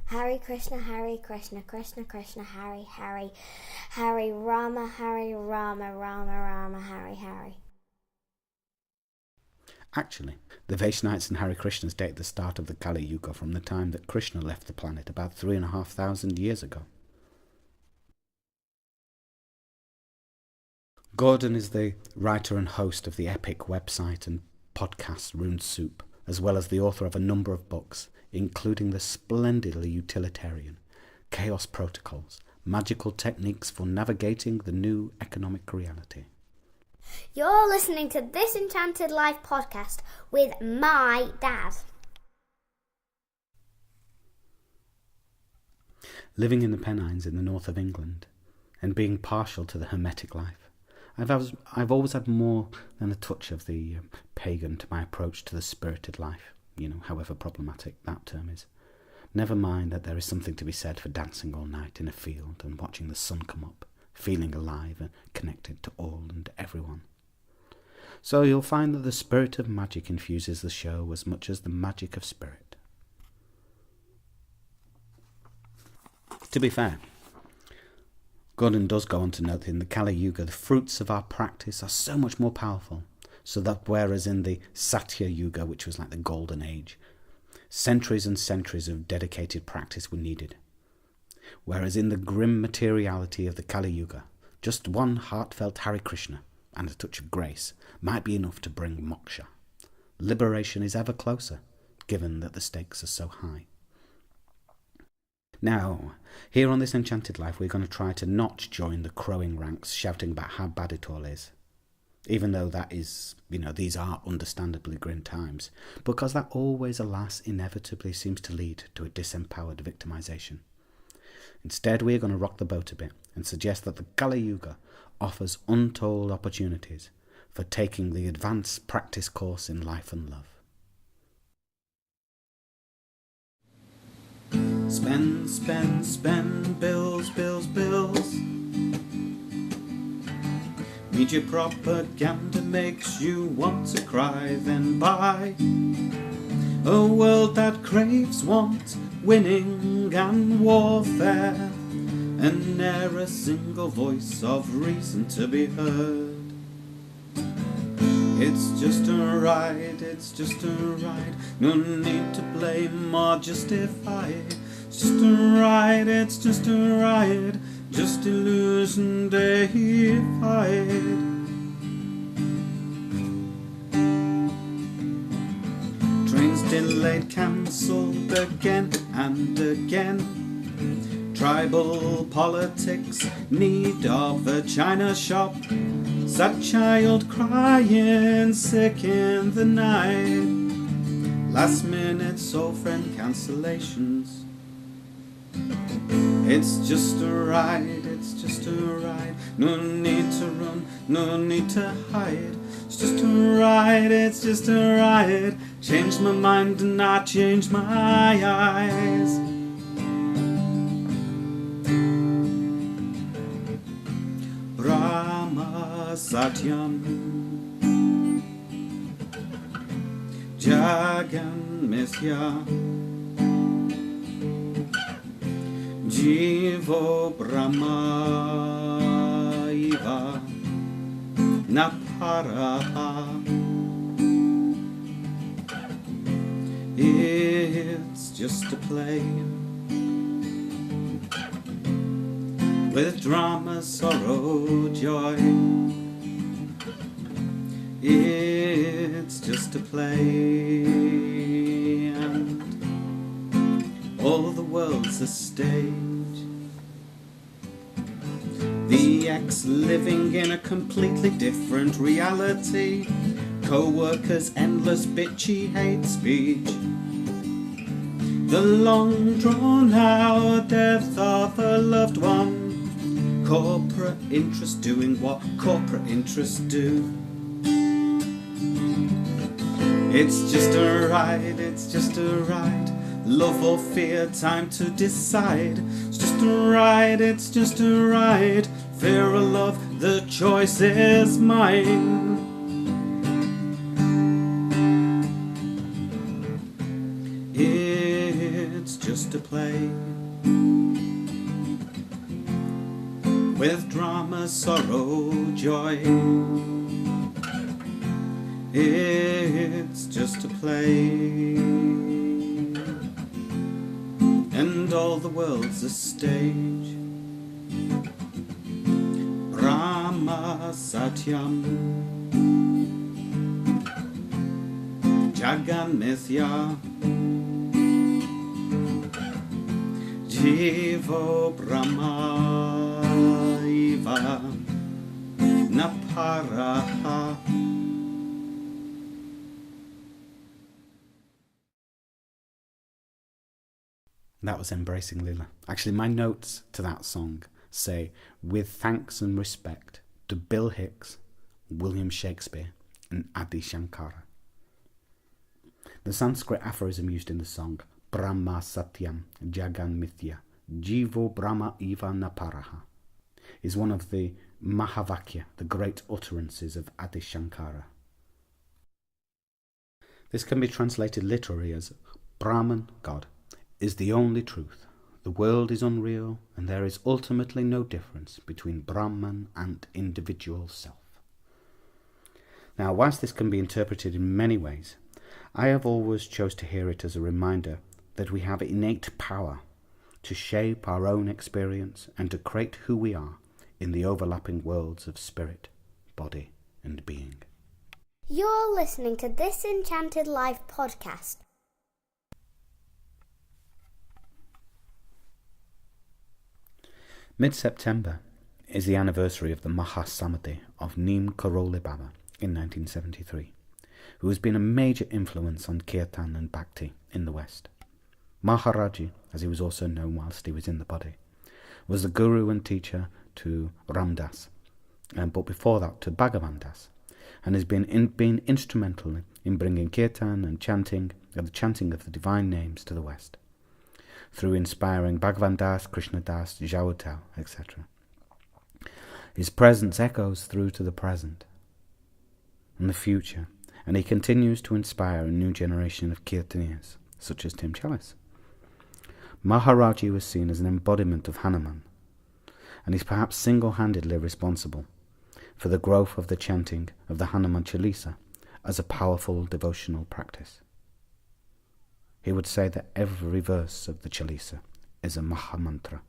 Hare Krishna, Krishna Krishna, Hare Hare, Hare Rama, Rama Rama, Hare Hare. Actually, the Vaishnavites and Hare Krishnas date the start of the Kali Yuga from the time that Krishna left the planet about 3,500 years ago. Gordon is the writer and host of the epic website and podcast Rune Soup, as well as the author of a number of books, including the splendidly utilitarian Chaos Protocols, Magical Techniques for Navigating the New Economic Reality. You're listening to this Enchanted Life podcast with my dad. Living in the Pennines in the north of England, and being partial to the hermetic life, I've always had more than a touch of the pagan to my approach to the spirited life, however problematic that term is. Never mind that there is something to be said for dancing all night in a field and watching the sun come up, feeling alive and connected to all and everyone. So you'll find that the spirit of magic infuses the show as much as the magic of spirit. To be fair, Gordon does go on to note that in the Kali Yuga the fruits of our practice are so much more powerful, so that whereas in the Satya Yuga, which was like the golden age, centuries and centuries of dedicated practice were needed, whereas in the grim materiality of the Kali Yuga, just one heartfelt Hare Krishna and a touch of grace might be enough to bring moksha. Liberation is ever closer, given that the stakes are so high. Now, here on this Enchanted Life, we're going to try to not join the crowing ranks shouting about how bad it all is. Even though that is, these are understandably grim times, because that always, alas, inevitably seems to lead to a disempowered victimization. Instead, we're going to rock the boat a bit and suggest that the Kali Yuga offers untold opportunities for taking the advanced practice course in life and love. Spend, spend, spend, bills, bills, bills. Media propaganda makes you want to cry, then buy a world that craves want, winning and warfare, and ne'er a single voice of reason to be heard. It's just a ride, it's just a ride, no need to blame or justify. It's just a ride, it's just a ride, just illusion deified. Trains delayed, cancelled again and again. Tribal politics, need of a china shop. Sad child crying, sick in the night. Last minute soul friend cancellations. It's just a ride, it's just a ride. No need to run, no need to hide. It's just a ride, it's just a ride. Change my mind and not change my eyes. Brahma Satyam Jagan Mithya Jivo Brahma Iva Naparaha. It's just a play with drama, sorrow, joy. It's just a play, and all the world's a stage. The ex living in a completely different reality. Co-workers, endless bitchy hate speech. The long drawn out death of a loved one. Corporate interests doing what corporate interests do. It's just a ride, it's just a ride. Love or fear, time to decide. It's just a ride, it's just a ride. Fear or love, the choice is mine. It's just a play, with drama, sorrow, joy. It's just a play, and all the world's a stage. Brahma Satyam, Jagan Mithya, Jivo Brahma Iva Naparaha. That was Embracing Lila. Actually, my notes to that song say, with thanks and respect to Bill Hicks, William Shakespeare, and Adi Shankara. The Sanskrit aphorism used in the song, Brahma Satyam Jagan Mithya Jivo Brahma Eva Naparaha, is one of the Mahavakya, the great utterances of Adi Shankara. This can be translated literally as Brahman, God, is the only truth. The world is unreal, and there is ultimately no difference between Brahman and individual self. Now, whilst this can be interpreted in many ways, I have always chose to hear it as a reminder that we have innate power to shape our own experience and to create who we are in the overlapping worlds of spirit, body, and being. You're listening to this Enchanted Live podcast. Mid-September is the anniversary of the Mahasamadhi of Neem Karoli Baba in 1973, who has been a major influence on kirtan and bhakti in the West. Maharaji, as he was also known whilst he was in the body, was the guru and teacher to Ramdas, but before that to Bhagavan Das, and has been instrumental in bringing kirtan and the chanting of the divine names to the West, through inspiring Bhagavan Das, Krishna Das, Jautal, etc. His presence echoes through to the present and the future, and he continues to inspire a new generation of kirtaniers, such as Tim Chalice. Maharaji was seen as an embodiment of Hanuman, and is perhaps single-handedly responsible for the growth of the chanting of the Hanuman Chalisa as a powerful devotional practice. He would say that every verse of the Chalisa is a Mahamantra.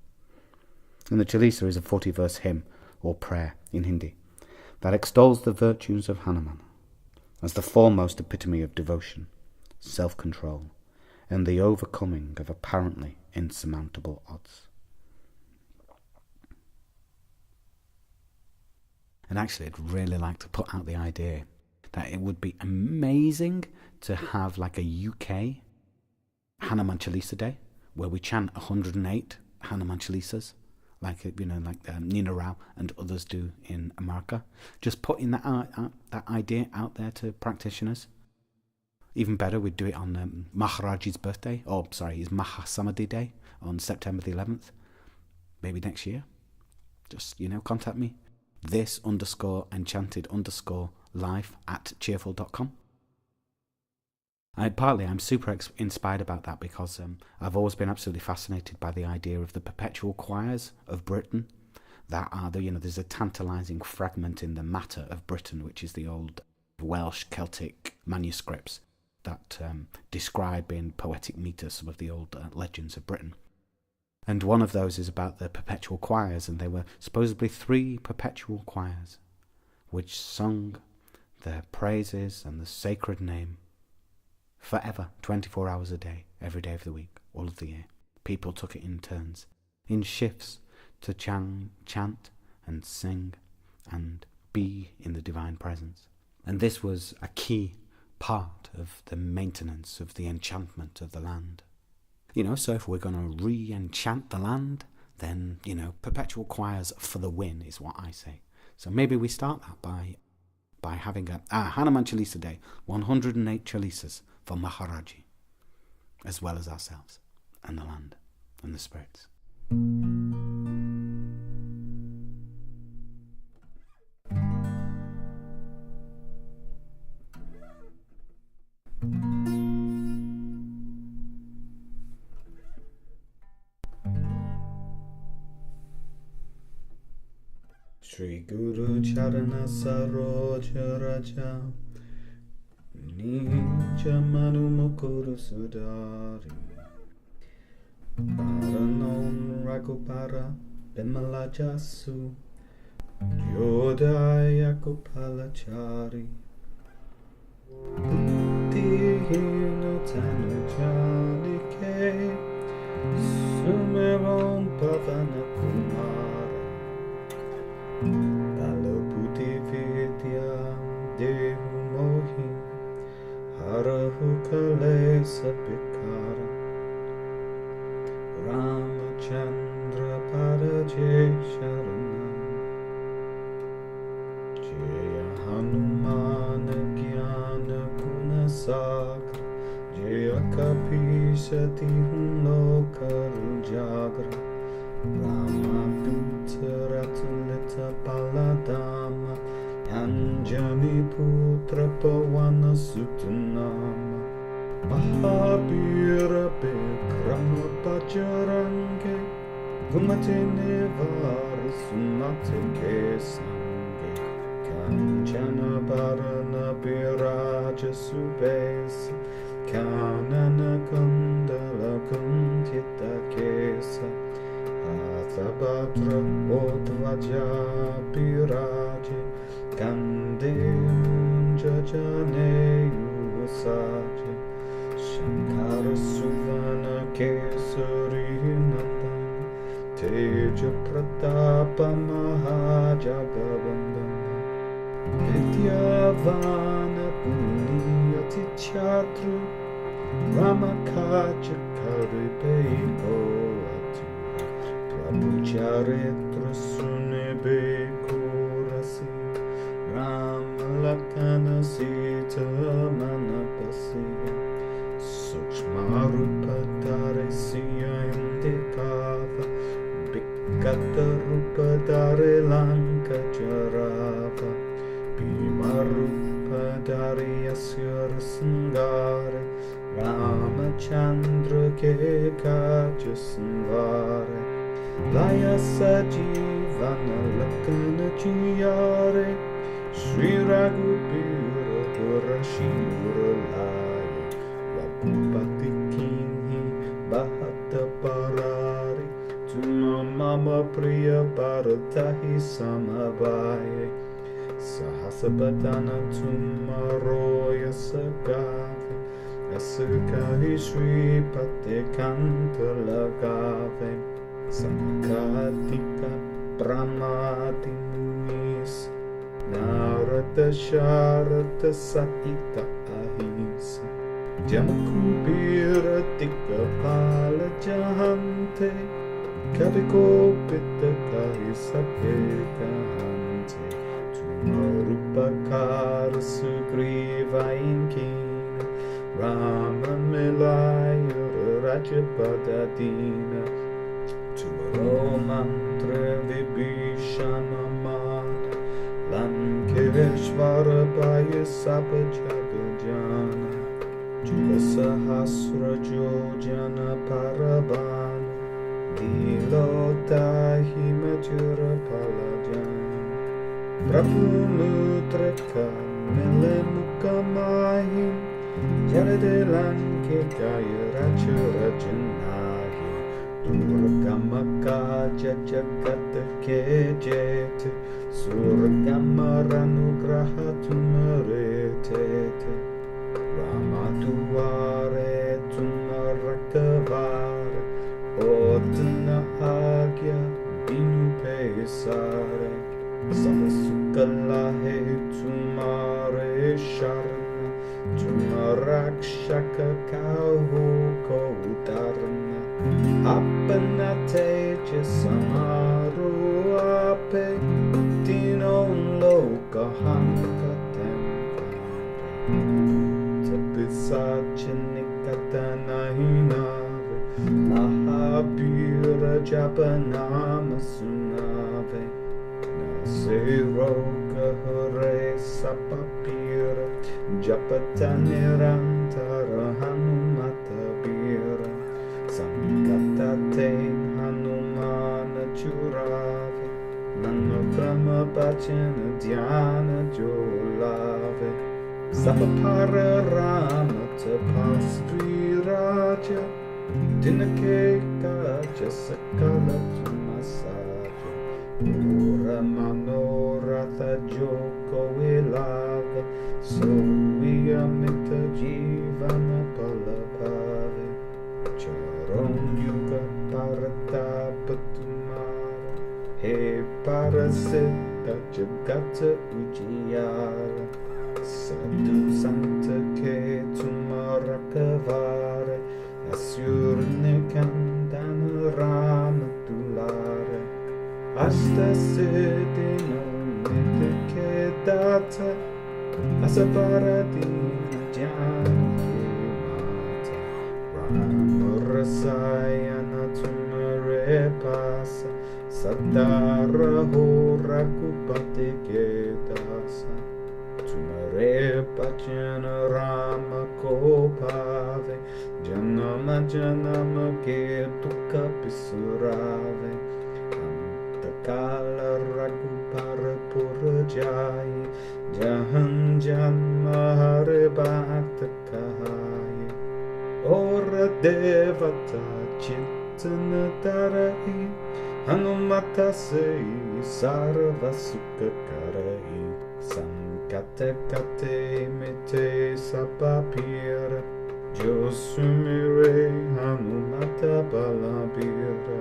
And the Chalisa is a 40-verse hymn or prayer in Hindi that extols the virtues of Hanuman as the foremost epitome of devotion, self-control, and the overcoming of apparently insurmountable odds. And actually, I'd really like to put out the idea that it would be amazing to have like a UK Hanuman Chalisa Day, where we chant 108 Hanuman Chalisas, like Nina Rao and others do in America. Just putting that idea out there to practitioners. Even better, we'd do it on Maharaji's birthday, his Mahasamadhi Day on September the 11th. Maybe next year. Just, contact me. this_enchanted_life@cheerful.com. I'm super inspired about that because I've always been absolutely fascinated by the idea of the perpetual choirs of Britain that are there's a tantalising fragment in the Matter of Britain, which is the old Welsh Celtic manuscripts that describe in poetic metre some of the old legends of Britain. And one of those is about the perpetual choirs, and there were supposedly 3 perpetual choirs which sung the praises and the sacred name forever, 24 hours a day, every day of the week, all of the year. People took it in turns, in shifts, to chant and sing and be in the divine presence. And this was a key part of the maintenance of the enchantment of the land. So if we're going to re-enchant the land, then, perpetual choirs for the win is what I say. So maybe we start that by having a Hanuman Chalisa Day, 108 Chalisas for Maharaji, as well as ourselves, and the land, and the spirits. Shri Guru Charana Saroja Raja Nija Manu Mukuru Sundari Paranon Ragupara Bimala Jasu Jodaya Kupalachari Buddhihino Tanu Janike Sumeron Pavana Kumara Balabuddhi Vidya Dehu Mohi Harahu Kalesa Pikara Ramachandra Paraje Sharanam Jaya Hanuman Gyana Gunasagra Jaya Kapishati Loka Rujagra Rama Putra Tulita Paladama Anjani Putra Pawana Sutanama Mahabhira Bikrama Pacharange Gumate Nevara Sumate Kesange Kanchana Bharana Biraja Subesa Kanana Kundala Kuntita Kesa Athabhadra Odvaja Biraje Kande Munjajane Yuvasaje Shankara Suvana Kesari Nandana Teja Pratapa Mahajagavandana Vidyavana Punyati Chatru Ramakacha Karibe Prabhu Charitra Sunebe Korasi Ramalakana Sita Manapasi Sukshmarupa Daresiya Indikava Bikata Rupa Dare Lanka Jarava Bhimarupa Dariyasya Sangare Ramachandra Ke Kaja Sangare Laya Sajivana Lakana Chiyare Sri Raghubira Purashira Laya Vapupati Kinhi Bahata Parari Tuma Mama Priya Bharatahi Samavaye Sahasabadana Tuma Roya Sagave Asakahi Sri Pate Kanta Lagave Sakatika Pramati Munis Narada Sharata Sakita Ahisa Jamakubira Tika Pala Jahante Kavikopita Kahisa Kekahante Tumarupakara Sugriva Inkina Rama Milayura Rajapadadina Tumaro mantra vibhishana mata Lankeshvara bhaya sabajagajana Juga sahasra jojana parabana Dilotahi majura palajana Prabhumutraka melemukamahim Jalade lanke kaya rajanahi Durgama Jagata Kejet Surgama Ranugraha Tumaretete Ramatuare Tumarakavare Otna Agya Binu Pesare Samasukalahe Tumare Sharna Tumarakshaka Kahu Kautarna Appena teja samaru ape Dinon loka hanka tempare Tapisachinikata nahinave Mahabhira japanama sunave Nasiroga hare sapapira Japata nirantara hanumata bira Samgata te Hanuman Churave Nanokrama bachana dhyana jo lave. Sapapara rama tapasri raja. Dinake kaja sakala tumasaja. Ora manoratha joko ilave. So we amita jivana palapave. Charon yuga paratapatumara. He parasiddha jagata ujiyara. Sadhu santa ke tumarakavare. Asurne kandana rama tulare. Ashta siddhino nitike data. Asaparadina jnana mata. Ramurasayana tumare pasa. Sadara hora kupate kedasa. Tumare pachana rama kopave. Janama janama ke tukka pisurave. Antakala ragupara purajai. Jahan janma hare bhakta kahai. Ora devata chitana tarai. Hanumata sei sarva sukha karai. Sankata kate mete sapapira. Jo sumire Hanumata balabira.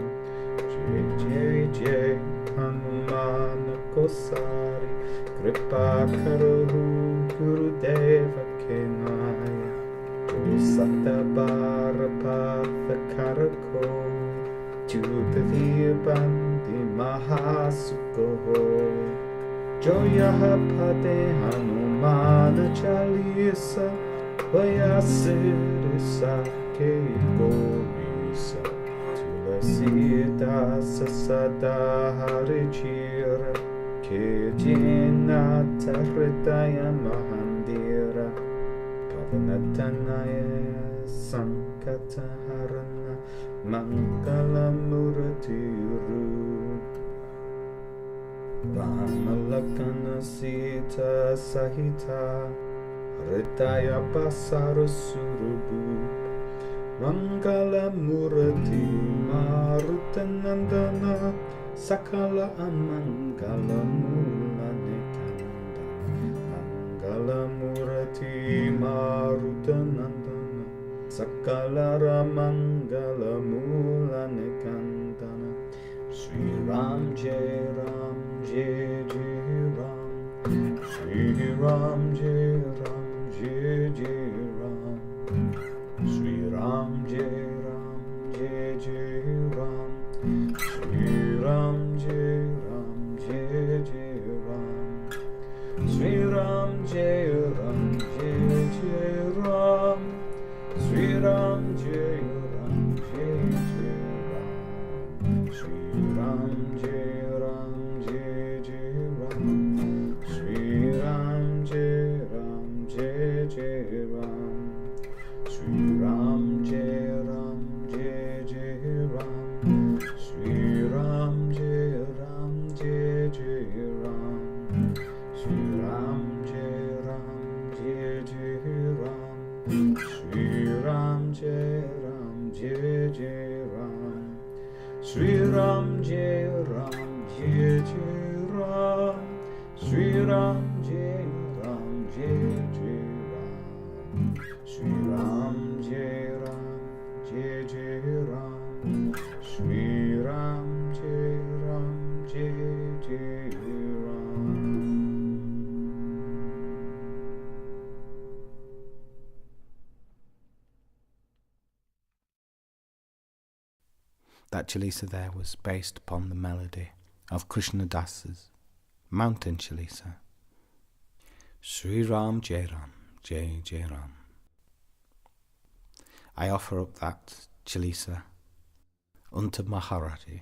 Jai jai jai Hanumana kosari. Kripa karu Gurudeva kenaya. Jo satabara patha karako. Jupavir bandi mahasukoho. Joyaha pade Hanumana Chalisa. Vayasirisa ke gorisa. Tulasita sasada harichira. Ke jinata hridaya mahandira. Pavanatanaya sankata harana. Mangala muratiru. Ramalakana sita sahita. Hridaya pasara surubu. Mangala murati marutanandana. Sakala amangala mulane kanda. Mangala murati marutanandana. Sakala ramangala mulane kandana. Sri Ram Jai Ram Jai Jai Ram. Sri Ram Jai Ram Jai Jai Ram. Sri Ram Jai Ram Jai Jai Ram. Sri Ram Jai Ram Jai Jai Ram. Sri Ram Jai Ram Jai Jai Ram. Sri Ram Jai Ram Jai Jai Ram. Sri Ram Jai Ram Jai Jai Ram. Sri Ram Jai Ram Jai Jai Ram. Sri Ram Jai Ram Jai Jai Ram. Sri Ram Jai Ram Jai Jai Ram. Sri Ram Jai Ram Jai Jai Ram. Sri Ram Jai Ram Jai Jai Ram. Sri Ram Jai Ram Jai Jai Ram. Sri Ram Jai Ram Jai Jai Ram. Sri Ram Jai Ram Jai Jai Ram. Sri Ram Jai Ram Jai Jai Ram. That Chalisa there was based upon the melody of Krishna Das's Mountain Chalisa. Sri Ram Jai Ram Jai Jai Ram. I offer up that Chalisa unto Maharaji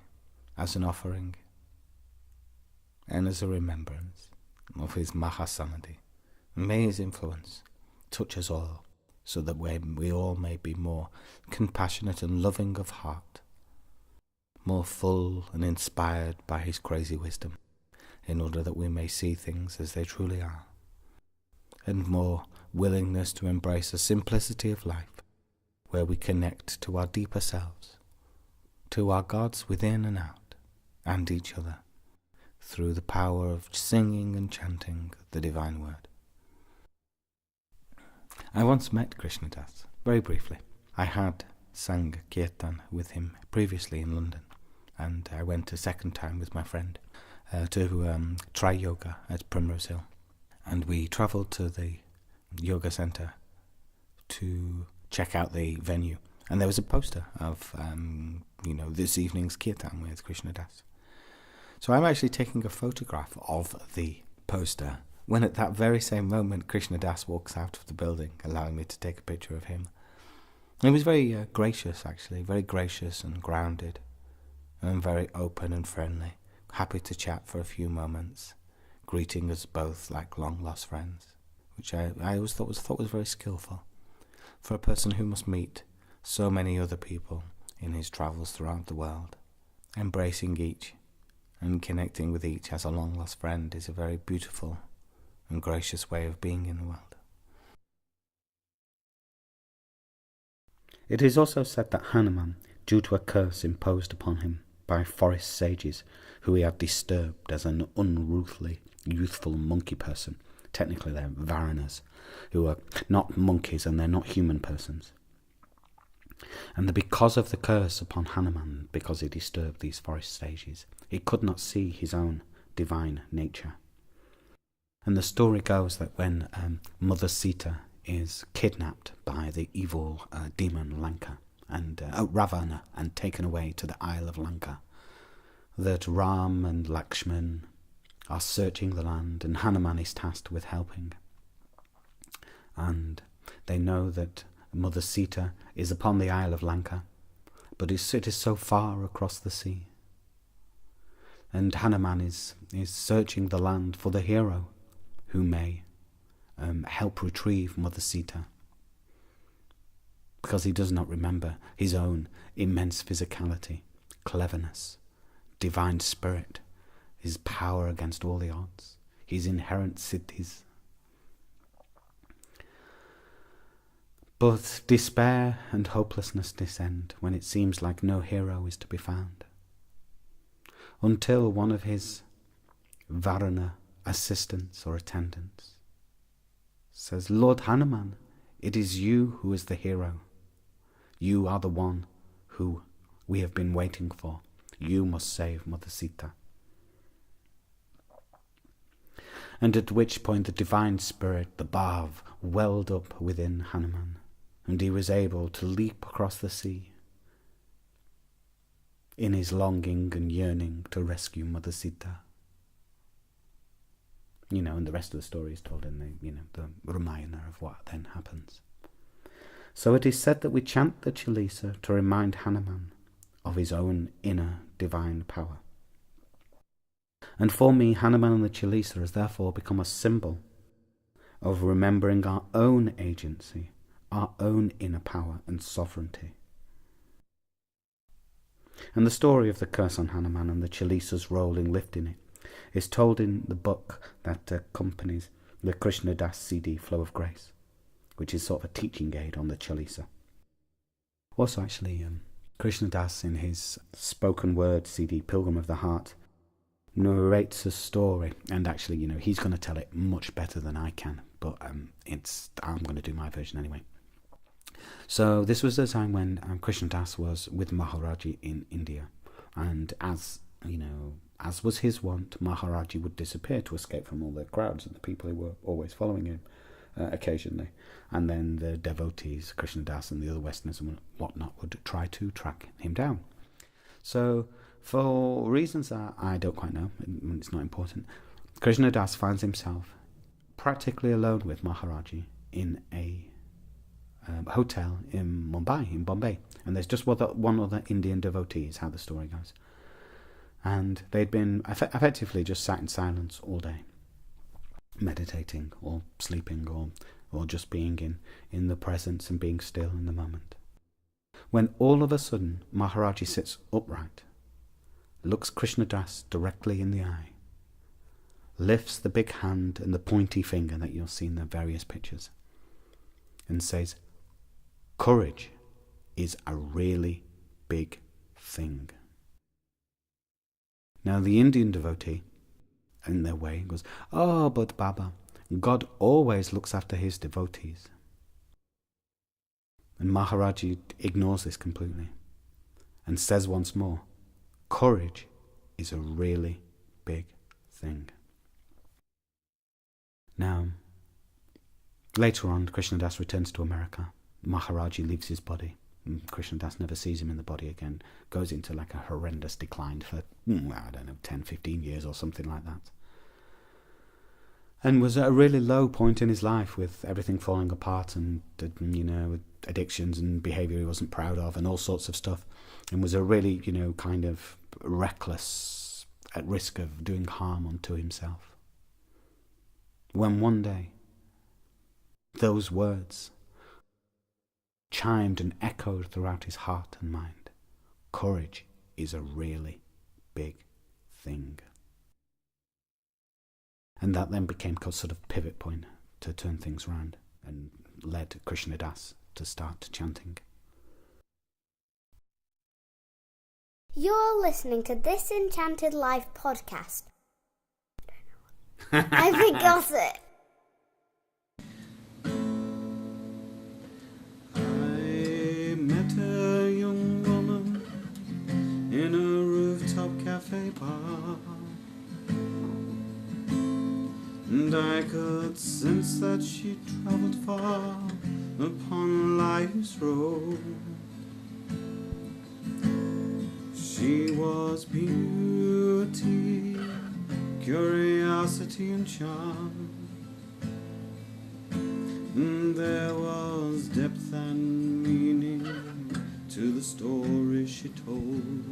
as an offering and as a remembrance of his Mahasamadhi. May his influence touch us all so that we all may be more compassionate and loving of heart, more full and inspired by his crazy wisdom, in order that we may see things as they truly are, and more willingness to embrace a simplicity of life where we connect to our deeper selves, to our gods within and out, and each other, through the power of singing and chanting the divine word. I once met Krishna Das, very briefly. I had sang kirtan with him previously in London, and I went a second time with my friend to try yoga at Primrose Hill. And we travelled to the yoga centre to check out the venue. And there was a poster of, this evening's kirtan with Krishna Das. So I'm actually taking a photograph of the poster when at that very same moment Krishna Das walks out of the building, allowing me to take a picture of him. He was very gracious, actually, very gracious and grounded, and very open and friendly, happy to chat for a few moments, greeting us both like long-lost friends, which I always thought was very skillful for a person who must meet so many other people in his travels throughout the world. Embracing each and connecting with each as a long-lost friend is a very beautiful and gracious way of being in the world. It is also said that Hanuman, due to a curse imposed upon him by forest sages who he had disturbed as an unruly, youthful monkey person, technically they're Varanas, who are not monkeys and they're not human persons. And because of the curse upon Hanuman, because he disturbed these forest sages, he could not see his own divine nature. And the story goes that when Mother Sita is kidnapped by the evil demon Lanka and Ravana and taken away to the Isle of Lanka, that Ram and Lakshman are searching the land and Hanuman is tasked with helping. And they know that Mother Sita is upon the Isle of Lanka, but it is so far across the sea. And Hanuman is searching the land for the hero who may help retrieve Mother Sita, because he does not remember his own immense physicality, cleverness, divine spirit, his power against all the odds, his inherent siddhis. But despair and hopelessness descend when it seems like no hero is to be found, until one of his Varana assistants or attendants says, "Lord Hanuman, it is you who is the hero. You are the one who we have been waiting for. You must save Mother Sita." And at which point the divine spirit, the Bhav, welled up within Hanuman, and he was able to leap across the sea in his longing and yearning to rescue Mother Sita. And the rest of the story is told in the Ramayana of what then happens. So it is said that we chant the Chalisa to remind Hanuman of his own inner divine power. And for me, Hanuman and the Chalisa has therefore become a symbol of remembering our own agency, our own inner power and sovereignty. And the story of the curse on Hanuman and the Chalisa's role in lifting it is told in the book that accompanies the Krishna Das CD, Flow of Grace, which is sort of a teaching aid on the Chalisa. Also, actually, Krishna Das, in his spoken word CD, Pilgrim of the Heart, narrates a story, and actually, he's going to tell it much better than I can, but I'm going to do my version anyway. So this was the time when Krishna Das was with Maharaji in India, and as was his wont, Maharaji would disappear to escape from all the crowds and the people who were always following him occasionally. And then the devotees, Krishna Das and the other Westerners and whatnot, would try to track him down. So, for reasons that I don't quite know, and it's not important, Krishna Das finds himself practically alone with Maharaji in a hotel in Bombay. And there's just one other Indian devotee, is how the story goes. And they'd been effectively just sat in silence all day, meditating or sleeping or just being in the presence and being still in the moment. When all of a sudden Maharaji sits upright, looks Krishna Das directly in the eye, lifts the big hand and the pointy finger that you'll see in the various pictures and says, "Courage is a really big thing." Now the Indian devotee, in their way, goes, "Oh, but Baba, God always looks after his devotees." And Maharaji ignores this completely and says once more, "Courage is a really big thing." Now, later on, Krishna Das returns to America. Maharaji leaves his body. Krishna Das never sees him in the body again. Goes into like a horrendous decline for, 10, 15 years or something like that. And was at a really low point in his life with everything falling apart and, with addictions and behaviour he wasn't proud of and all sorts of stuff. And was a really, kind of reckless, at risk of doing harm unto himself. When one day, those words chimed and echoed throughout his heart and mind. Courage is a really big thing. And that then became a sort of pivot point to turn things around and led Krishna Das to start chanting. You're listening to this Enchanted Live podcast. I forgot it. I met a young woman in a rooftop cafe bar, and I could sense that she travelled far upon life's road. She was beauty, curiosity and charm. There was depth and meaning to the story she told.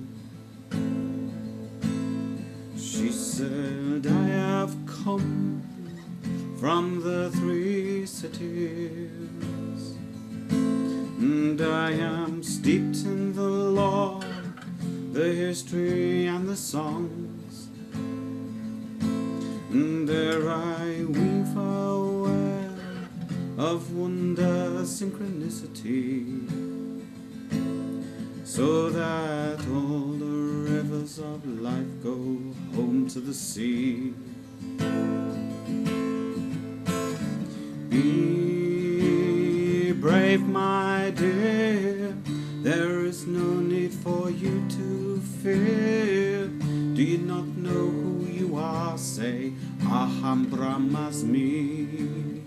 She said, "I have come from the 3 cities, and I am steeped in the law, the history and the songs, and there I weave a web of wonder synchronicity, so that all the rivers of life go home to the sea. Be brave, my dear, there is no need for you to fear. Do you not know who you are? Say, Aham Brahmasmi."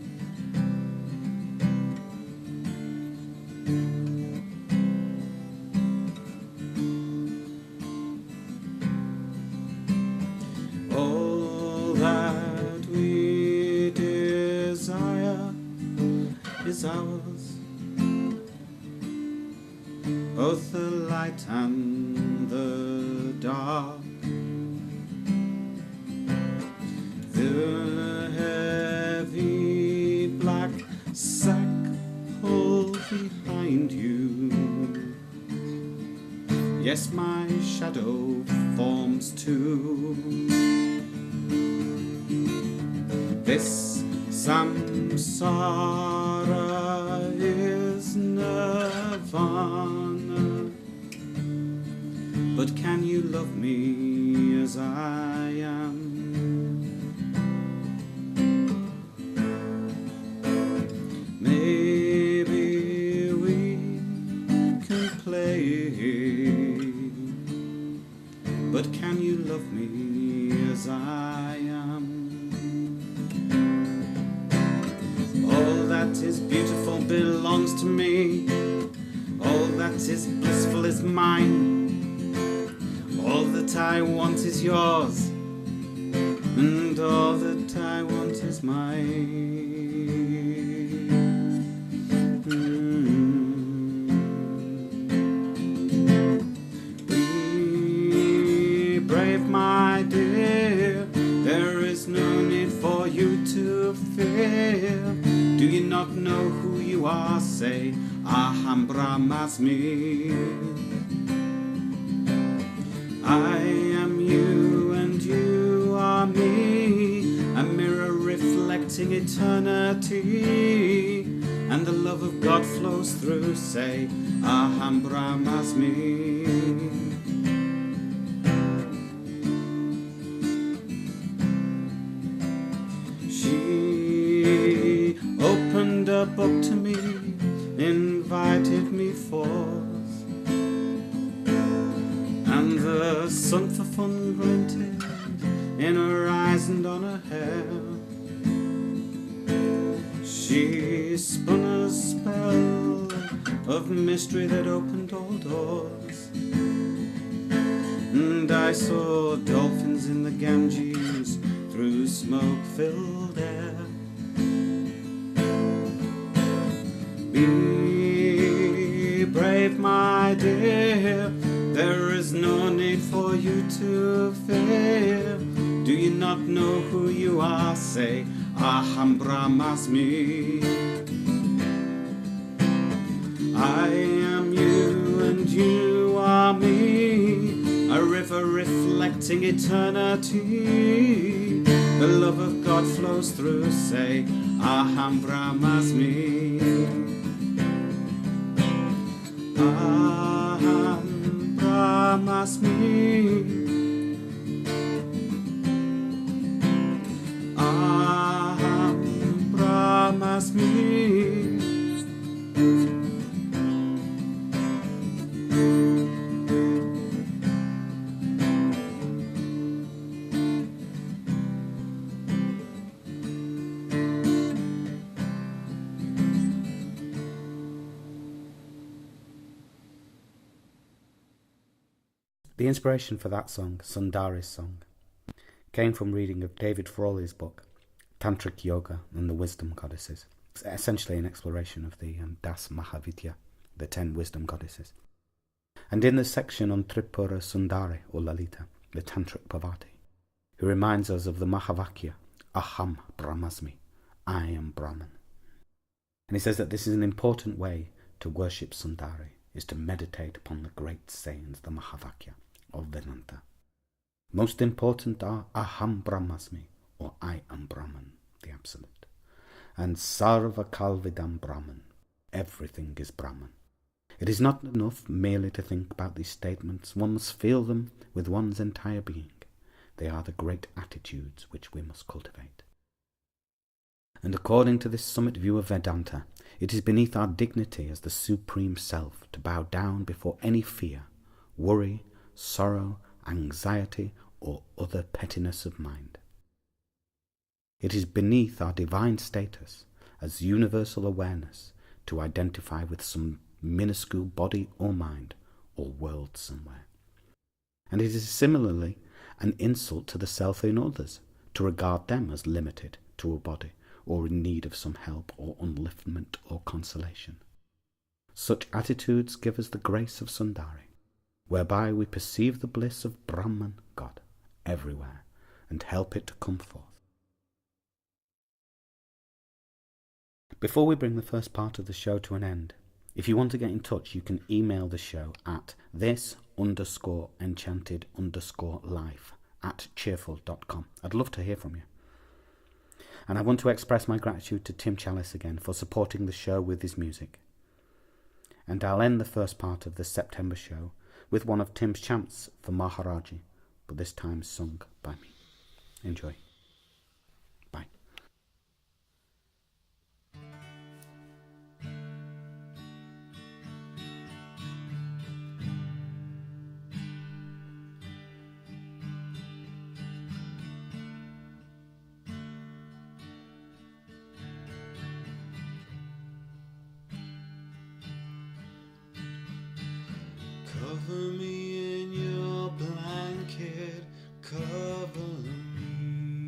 All that we desire is ours, both the light and the dark. The heavy black sack pull behind you. Yes, my shadow forms too. This samsara is nirvana, but can you love me as I am? Maybe we can play, but can you love me as I am? All that is beautiful belongs to me. All that is blissful is mine. All that I want is yours, and all that I want is mine. Be brave, my dear, there is no need for you to fear. Do you not know who you are? Say, Aham Brahmasmi. I am you and you are me. reflecting eternity, and the love of God flows through. Say, Aham Brahmasmi. She opened up to me, invited me forth, and the sun for fun glinted in her eyes and on her hair. She spun a spell of mystery that opened all doors, and I saw dolphins in the Ganges through smoke-filled air. Be brave, my dear, there is no need for you to fear. Do you not know who you are? Say, Aham Brahmasmi. I am you and you are me, a river reflecting eternity. The love of God flows through. Say, Aham Brahmasmi. Aham Brahmasmi. Aham Brahmasmi. The inspiration for that song, Sundari's song, came from reading of David Frawley's book, Tantric Yoga and the Wisdom Goddesses. It's essentially an exploration of the Das Mahavidya, the 10 wisdom goddesses. And in the section on Tripura Sundari, or Lalita, the Tantric Parvati, he reminds us of the Mahavakya, Aham Brahmasmi, I am Brahman. And he says that this is an important way to worship Sundari, is to meditate upon the great sayings, the Mahavakya of Vedanta. Most important are Aham Brahmasmi, or I am Brahman, the Absolute, and Sarva Kalvidam Brahman, everything is Brahman. It is not enough merely to think about these statements, one must feel them with one's entire being. They are the great attitudes which we must cultivate. And according to this summit view of Vedanta, it is beneath our dignity as the Supreme Self to bow down before any fear, worry, sorrow, anxiety, or other pettiness of mind. It is beneath our divine status as universal awareness to identify with some minuscule body or mind or world somewhere. And it is similarly an insult to the self in others to regard them as limited to a body or in need of some help or upliftment or consolation. Such attitudes give us the grace of Sundari, whereby we perceive the bliss of Brahman, God, everywhere, and help it to come forth. Before we bring the first part of the show to an end, if you want to get in touch, you can email the show at this_enchanted_life@cheerful.com. I'd love to hear from you. And I want to express my gratitude to Tim Chalice again for supporting the show with his music. And I'll end the first part of the September show with one of Tim's chants for Maharaji, but this time sung by me. Enjoy. Bye. Cover me in your blanket, cover me.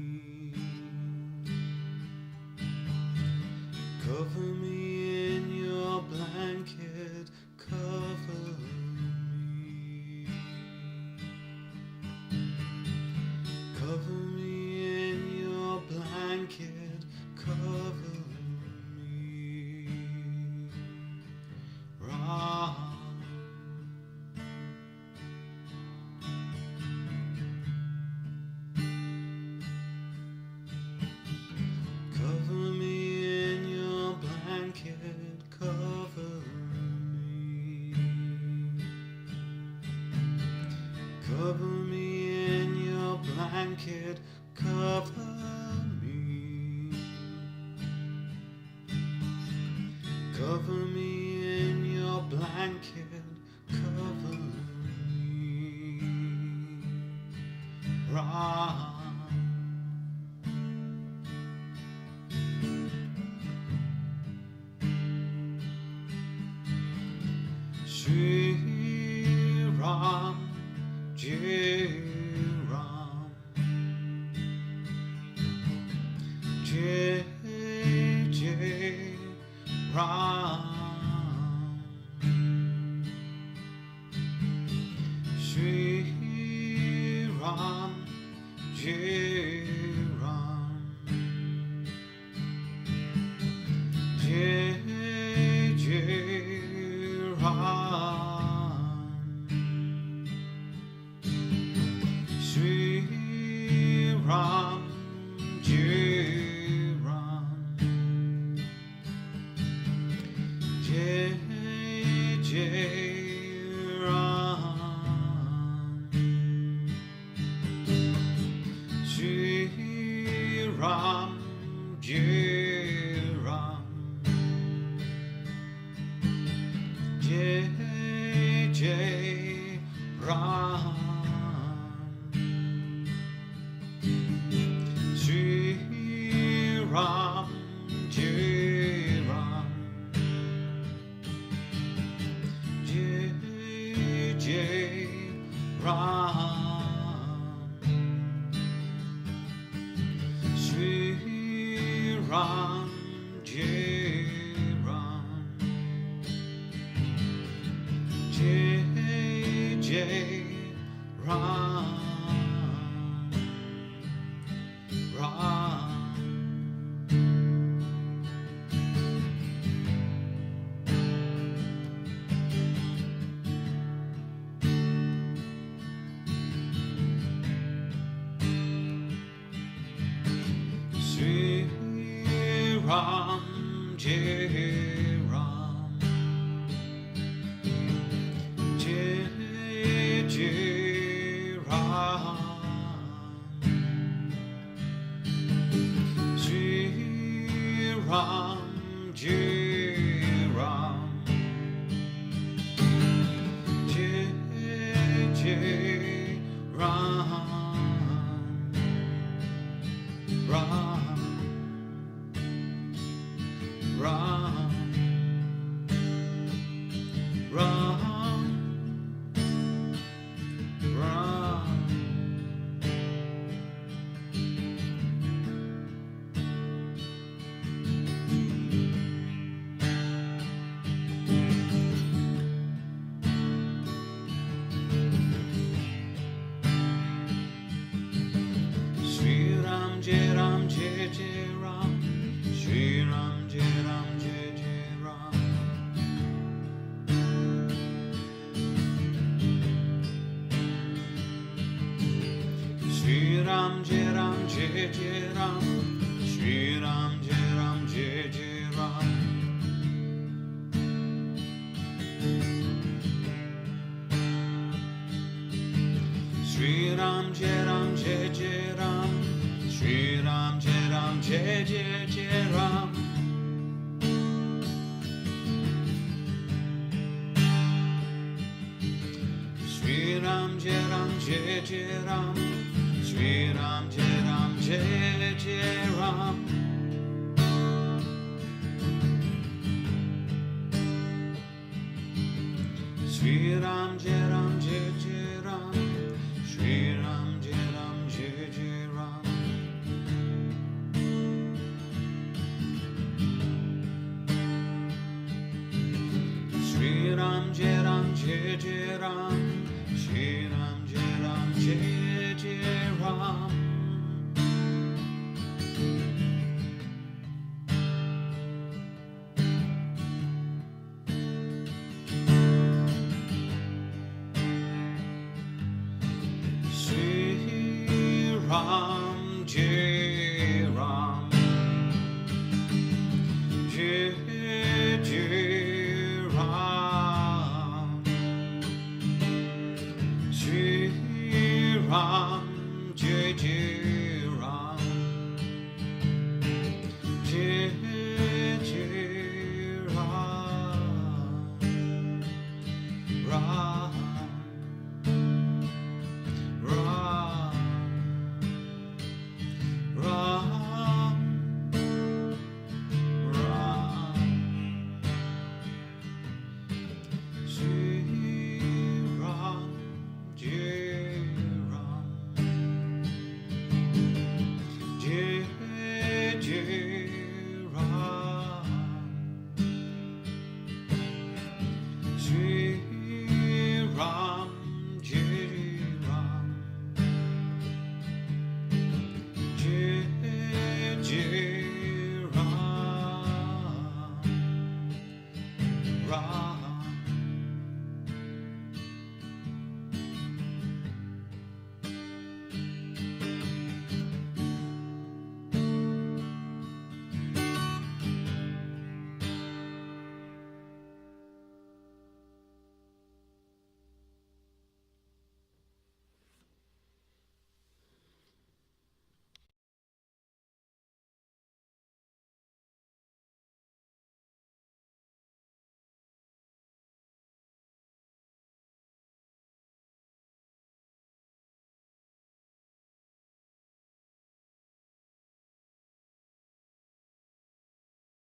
Cover me in your blanket, cover me. Cover me in your blanket, cover me. Ram. Shri Ram, Jai Ram, Jai Jai Ram, Shri Ram, Jai Ram, Jai Jai Ram, Shri Ram, Jai Ram, Jai Jai Ram, Shri Ram, Jai Ram, Jai Jai Ram, Shri Ram, Jai Ram, Jai Jai Ram, Shri Ram, Jai Ram, Jai Jai Ram, Ram. Shri Ram, Jai Ram, Jai Jai Ram, Shri Ram, Jai Ram, Jai Jai Ram, Ram, Ram, Ram, Ram. Shri Ram, Jai Ram, Jai Jai Ram, Shri Ram, Jai Ram, Jai Jai Ram. Shri Ram, Jai Ram, Jai Jai Ram, Shri Ram, Jai Ram, Jai Jai Ram. Shri Ram, Jai Ram, Jai Jai Ram, Shri Ram, Jai Ram, Jai Jai Jai Ram. Shri Ram, Jai Ram, Jai Jai Ram, Shri Ram, Jai Ram, Jai Jai Ram. Shri Ram, Jai Ram, Jai Jai Ram, Shri Ram, Jai Ram, Jai Jai Ram. Shri Ram, Jai Ram, Jai Jai Ram, Shri Ram, Jai Ram, Jai Jai Ram. Shri Ram, Jai Ram, Jai Jai Ram, Ram, Jai Jai